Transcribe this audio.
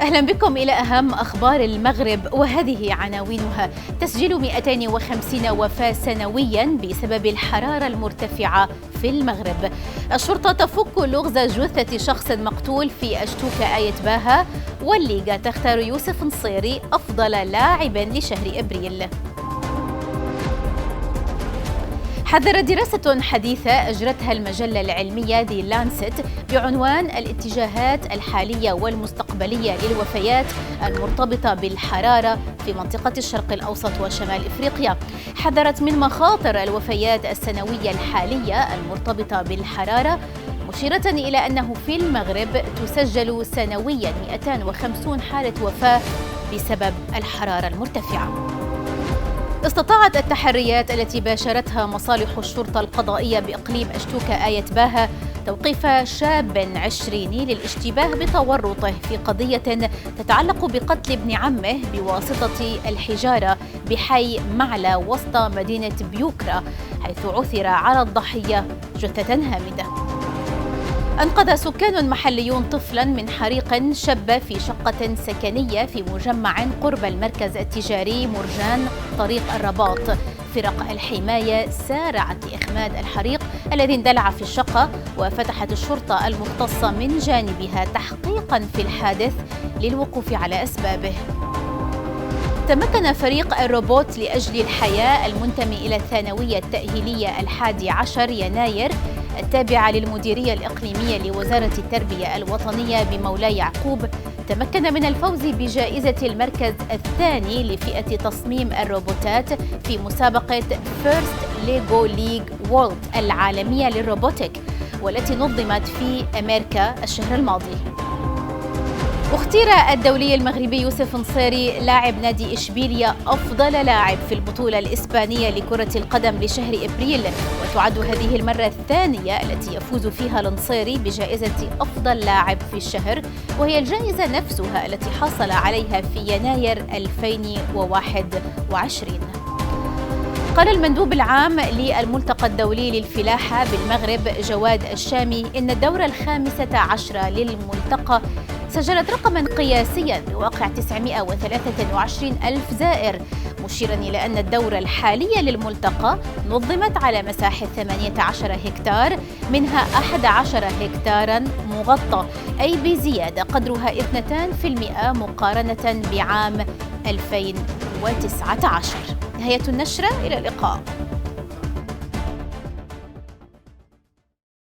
أهلا بكم إلى أهم أخبار المغرب وهذه عناوينها. تسجيل 250 وفاة سنويا بسبب الحرارة المرتفعة في المغرب. الشرطة تفك لغز جثة شخص مقتول في أشتوك آية باها. والليغا تختار يوسف نصيري أفضل لاعب لشهر أبريل. حذر دراسة حديثة أجرتها المجلة العلمية دي لانست بعنوان الاتجاهات الحالية والمستقبلية للوفيات المرتبطة بالحرارة في منطقة الشرق الأوسط وشمال إفريقيا. حذرت من مخاطر الوفيات السنوية الحالية المرتبطة بالحرارة، مشيرة إلى أنه في المغرب تسجل سنويا 250 حالة وفاة بسبب الحرارة المرتفعة. استطاعت التحريات التي باشرتها مصالح الشرطة القضائية بإقليم أشتوك آية باها توقيف شاب 20 للاشتباه بتورطه في قضية تتعلق بقتل ابن عمه بواسطة الحجارة بحي معلى وسط مدينة بيوكرا، حيث عثر على الضحية جثة هامدة. أنقذ سكان محليون طفلا من حريق شب في شقة سكنية في مجمع قرب المركز التجاري مرجان طريق الرباط. فرق الحماية سارعت لإخماد الحريق الذي اندلع في الشقة، وفتحت الشرطة المختصة من جانبها تحقيقا في الحادث للوقوف على أسبابه. تمكن فريق الروبوت لأجل الحياة المنتمي إلى الثانوية التأهيلية 11 يناير التابعة للمديرية الإقليمية لوزارة التربية الوطنية بمولاي يعقوب، تمكن من الفوز بجائزة المركز الثاني لفئة تصميم الروبوتات في مسابقة فيرست ليجو ليج وورلد العالمية للروبوتيك، والتي نظمت في أمريكا الشهر الماضي. اختير الدولي المغربي يوسف نصيري لاعب نادي إشبيلية أفضل لاعب في البطولة الإسبانية لكرة القدم لشهر أبريل، وتعد هذه المرة الثانية التي يفوز فيها النصيري بجائزة أفضل لاعب في الشهر، وهي الجائزة نفسها التي حصل عليها في يناير 2021. قال المندوب العام للملتقى الدولي للفلاحة بالمغرب جواد الشامي إن الدورة 15 للملتقى سجلت رقما قياسيا بواقع 923 ألف زائر، مشيرا إلى أن الدورة الحالية للملتقى نظمت على مساحة 18 هكتار، منها 11 هكتارا مغطى، أي بزيادة قدرها 2% مقارنة بعام 2019. نهاية النشرة، إلى اللقاء.